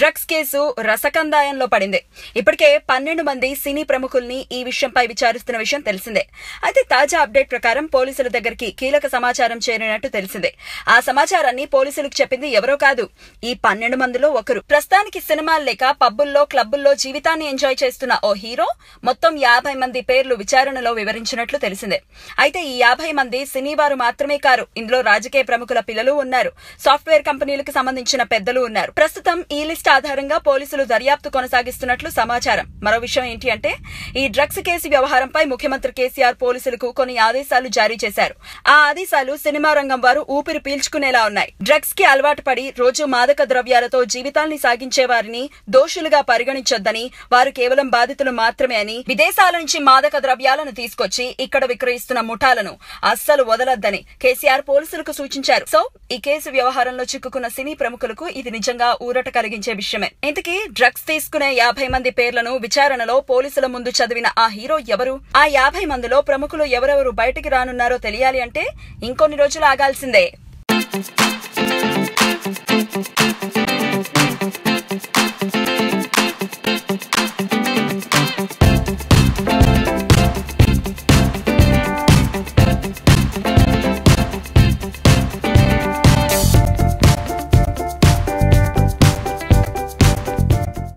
Drugs case రసకందాయంలో పడింది. ఇప్పటికే 12 మంది సినీ ప్రముఖుల్ని ఈ విషయంపై విచారిస్తున్న విషయం తెలిసిందే. అయితే తాజా అప్డేట్ ప్రకారం పోలీసుల దగ్గరికి కీలక సమాచారం చేరినట్టు తెలిసిందే. ఆ సమాచారాన్ని పోలీసులకు చెప్పింది ఎవరో కాదు, ఈ 12 మందిలో ఒకరు. ప్రస్తుతానికి సినిమాలు లేక పబ్బుల్లో క్లబ్బుల్లో జీవితాన్ని ఎంజాయ్ చేస్తున్న ఓ హీరో మొత్తం 50 మంది పేర్లు విచారణలో వివరించినట్లు తెలిసిందే. అయితే ఈ 50 మంది సినీ వారు మాత్రమే కారు, ఇందులో రాజకీయ ప్రముఖుల పిల్లలు ఉన్నారు, సాఫ్ట్వేర్ కంపెనీలకు సంబంధించిన పెద్దలు ఉన్నారు. ప్రస్తుతం ఈ లిస్ట్ ఆధారంగా పోలీసులు దర్యాప్తు కొనసాగిస్తున్నట్లు సమాచారం. మరో విషయం ఏంటి అంటే, ఈ డ్రగ్స్ కేసు వ్యవహారంపై ముఖ్యమంత్రి కేసీఆర్ పోలీసులకు కొన్ని ఆదేశాలు జారీ చేశారు. ఆ ఆదేశాలు సినిమా రంగం వారు ఊపిరి పీల్చుకునేలా ఉన్నాయి. డ్రగ్స్ కి అలవాటు పడి రోజు మాదక ద్రవ్యాలతో జీవితాల్ని సాగించే వారిని దోషులుగా పరిగణించొద్దని, వారు కేవలం బాధితులు మాత్రమే అని, విదేశాల నుంచి మాదక ద్రవ్యాలను తీసుకొచ్చి ఇక్కడ విక్రయిస్తున్న ముఠాలను అస్సలు వదలొద్దని కేసీఆర్ పోలీసులకు సూచించారు. సో ఈ కేసు వ్యవహారంలో చిక్కుకున్న సినీ ప్రముఖులకు ఇది నిజంగా ఊరట కలిగించే విషయమే. ఇంతకీ డ్రగ్స్ తీసుకునే 50 మంది పేర్లను విచారణలో పోలీసుల ముందు చదివిన ఆ హీరో ఎవరు? ఆ 50 మందిలో ప్రముఖులు ఎవరెవరు బయటికి రానున్నారో తెలియాలి అంటే ఇంకొన్ని రోజులు ఆగాల్సిందే.